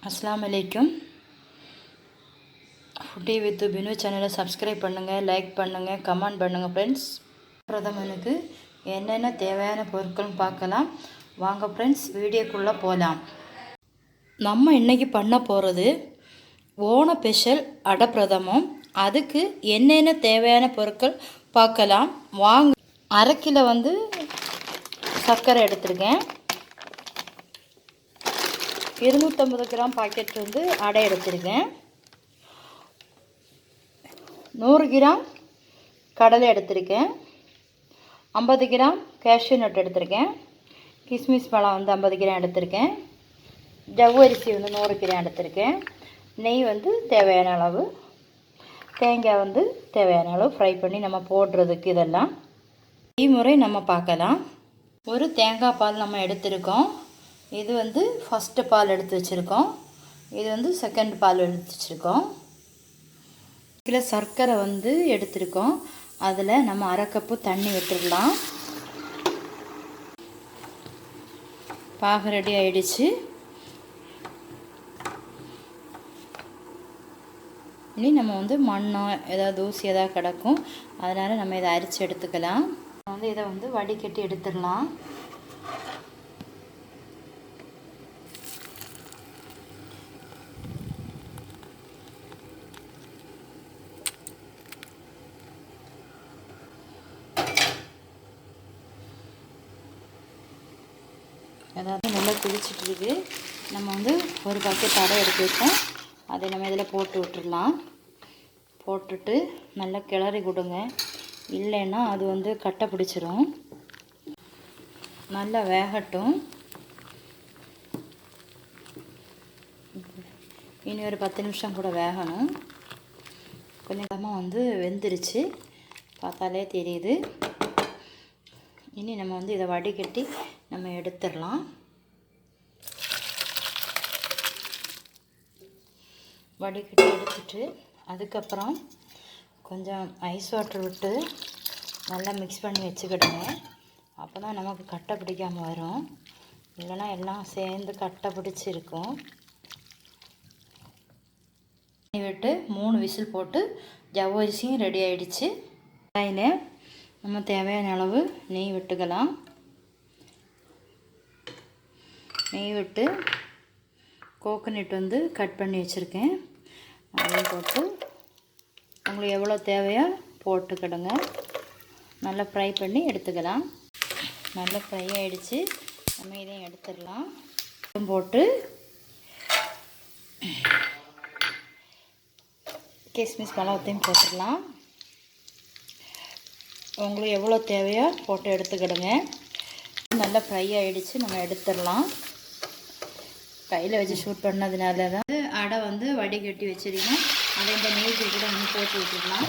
अस्सलाम वालेकुम foodie with Binu சேனலை சப்ஸ்கிரைப் பண்ணுங்கள், லைக் பண்ணுங்கள், கமெண்ட் பண்ணுங்கள் ஃப்ரெண்ட்ஸ். பிரதமனுக்கு என்னென்ன தேவையான பொருட்கள்னு பார்க்கலாம் வாங்க ஃப்ரெண்ட்ஸ். வீடியோக்குள்ளே போகலாம். நம்ம இன்றைக்கி பண்ண போகிறது ஓண ஸ்பெஷல் அடை பிரதமம். அதுக்கு என்னென்ன தேவையான பொருட்கள் பார்க்கலாம் வாங்க. 1/2 கிலோ சர்க்கரை எடுத்துருக்கேன். 250 கிராம் பாக்கெட் அடை எடுத்துருக்கேன். 100 கிராம் கடலை எடுத்திருக்கேன். 50 கிராம் கேஷ்யூ நட் எடுத்திருக்கேன். கிஸ்மிஸ் பழம் 50 கிராம் எடுத்திருக்கேன். ஜவ்வரிசி 100 கிராம் எடுத்திருக்கேன். நெய் தேவையான அளவு, தேங்காய் தேவையான அளவு ஃப்ரை பண்ணி நம்ம போடுறதுக்கு. இதெல்லாம் முறை நம்ம பார்க்கலாம். ஒரு தேங்காய் பால் நம்ம எடுத்திருக்கோம். இது ஃபஸ்ட்டு பால் எடுத்து வச்சுருக்கோம். இது செகண்ட் பால் எடுத்து வச்சுருக்கோம். கிலோ சர்க்கரை எடுத்திருக்கோம். அதில் நம்ம 1/2 கப்பு தண்ணி விட்டுடலாம். பாகு ரெடி ஆகிடுச்சு. இனி நம்ம மண்ணோ ஏதாவது தூசி ஏதாவது கிடக்கும், அதனால் நம்ம இதை அரித்து எடுத்துக்கலாம். இதை வடிகட்டி எடுத்துடலாம். அதாவது நல்லா குடிச்சிட்ருக்கு. நம்ம ஒரு பாக்கெட் அடை எடுத்து வைப்போம். அதை நம்ம இதில் போட்டு விட்டுடலாம். போட்டுட்டு நல்லா கிளறி கொடுங்க, இல்லைன்னா அது கட்டை பிடிச்சிரும். நல்லா வேகட்டும். இனி ஒரு 10 நிமிஷம் கூட வேகணும். கொஞ்சமாக வெந்துருச்சு, பார்த்தாலே தெரியுது. இனி நம்ம இதை வடிகட்டி நம்ம எடுத்துடலாம். வடிகட்டி எடுத்துட்டு அதுக்கப்புறம் கொஞ்சம் ஐஸ் வாட்டர் விட்டு நல்லா மிக்ஸ் பண்ணி வச்சுக்கிடுங்க. அப்போ தான் நமக்கு கட்டை பிடிக்காமல் வரும். இல்லைனா எல்லாம் சேர்ந்து கட்டை பிடிச்சிருக்கும். விட்டு 3 விசில் போட்டு ஜவ்வரிசியும் ரெடி ஆகிடுச்சு. அதில் நம்ம தேவையான அளவு நெய் விட்டுக்கலாம். நெய் விட்டு கோகோனட் கட் பண்ணி வச்சுருக்கேன். அதையும் போட்டு உங்களுக்கு எவ்வளோ தேவையோ போட்டுக்கிடுங்க. நல்லா ஃப்ரை பண்ணி எடுத்துக்கலாம். நல்லா ஃப்ரை ஆகிடுச்சு. நம்ம இதையும் எடுத்துடலாம். போட்டு கிஸ்மிஸ் பழத்தையும் போட்டுடலாம். உங்களுக்கு எவ்வளோ தேவையோ போட்டு எடுத்துக்கிடுங்க. நல்லா ஃப்ரை ஆகிடுச்சு. நம்ம எடுத்துடலாம். கையில் வச்சு ஷூட் பண்ணதுனால தான் அடை வடிகட்டி வச்சுருக்கேன். அதை இந்த நெய்க்கு கூட போட்டு விட்டுடலாம்.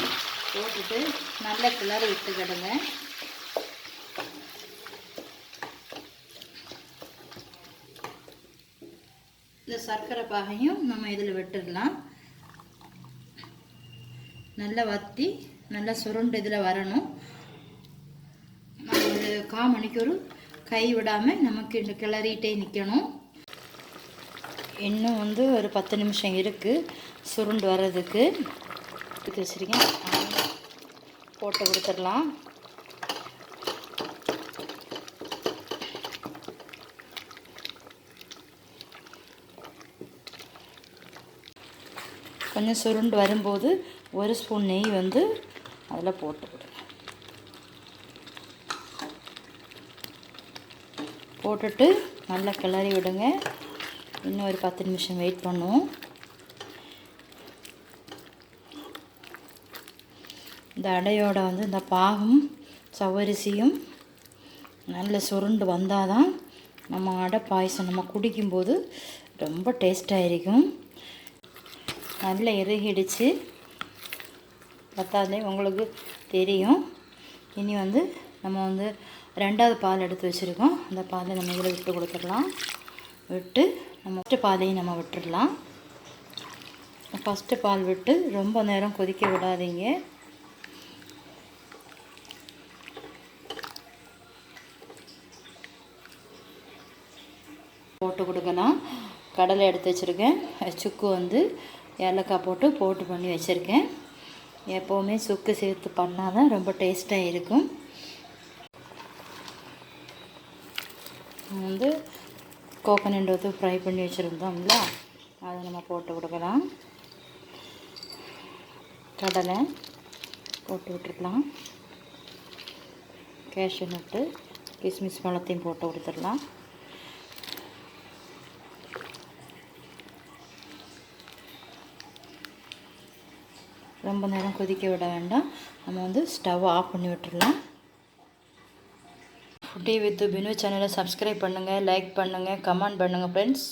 போட்டுட்டு நல்லா கிளறி விட்டுக்கிடுங்க. இந்த சர்க்கரை பாகையும் நம்ம இதில் விட்டுடலாம். நல்லா வற்றி நல்லா சுருண்டு இதில் வரணும். ஒரு 1/4 மணிக்கூர் கை விடாமல் நமக்கு இந்த கிளறிட்டே நிற்கணும். இன்னும் ஒரு 10 நிமிஷம் இருக்குது சுருண்டு வர்றதுக்கு. எடுத்து வச்சுருக்கேன், போட்டு கொடுத்துடலாம். கொஞ்சம் சுருண்டு வரும்போது 1 ஸ்பூன் நெய் அதில் போட்டு கொடுங்க. போட்டுட்டு நல்லா கிளறி விடுங்க. இன்னும் ஒரு 10 நிமிஷம் வெயிட் பண்ணுவோம். இந்த அடையோட இந்த பாகும் சவ்வரிசியும் நல்ல சுருண்டு வந்தால் தான் நம்ம அடை பாயசம் நம்ம குடிக்கும்போது ரொம்ப டேஸ்ட்டாக இருக்கும். நல்லா இறுகிடுச்சு, பார்த்தாலே உங்களுக்கு தெரியும். இனி நம்ம 2வது பால் எடுத்து வச்சுருக்கோம். அந்த பாலை நம்ம இதில் விட்டு கொடுத்துடலாம். விட்டு நம்ம ஃபஸ்ட்டு பாலையும் நம்ம விட்டுடலாம். ஃபஸ்ட்டு பால் விட்டு ரொம்ப நேரம் கொதிக்க விடாதீங்க. போட்டு கொடுக்கலாம். கடலை எடுத்து வச்சுருக்கேன். சுக்கு வந்து ஏலக்காய் போட்டு பண்ணி வச்சுருக்கேன். எப்போவுமே சுக்கு சேர்த்து பண்ணால் தான் ரொம்ப டேஸ்ட்டாக இருக்கும். வந்து கோகனட் வந்து ஃப்ரை பண்ணி வச்சுருந்தோம்ல, அதை நம்ம போட்டு கொடுக்கலாம். கடலை போட்டு விட்டுருக்கலாம். கேஷ்யூ நட்டு கிஸ்மிஸ் பழத்தையும் போட்டு கொடுத்துடலாம். ரொம்ப நேரம் கொதிக்க விட வேண்டாம். நம்ம வந்து ஸ்டவ் ஆஃப் பண்ணி விட்டுடலாம். ஃபுட்டி வித் பினு சேனலை சப்ஸ்கிரைப் பண்ணுங்கள், லைக் பண்ணுங்கள், கமெண்ட் பண்ணுங்கள் ஃப்ரெண்ட்ஸ்.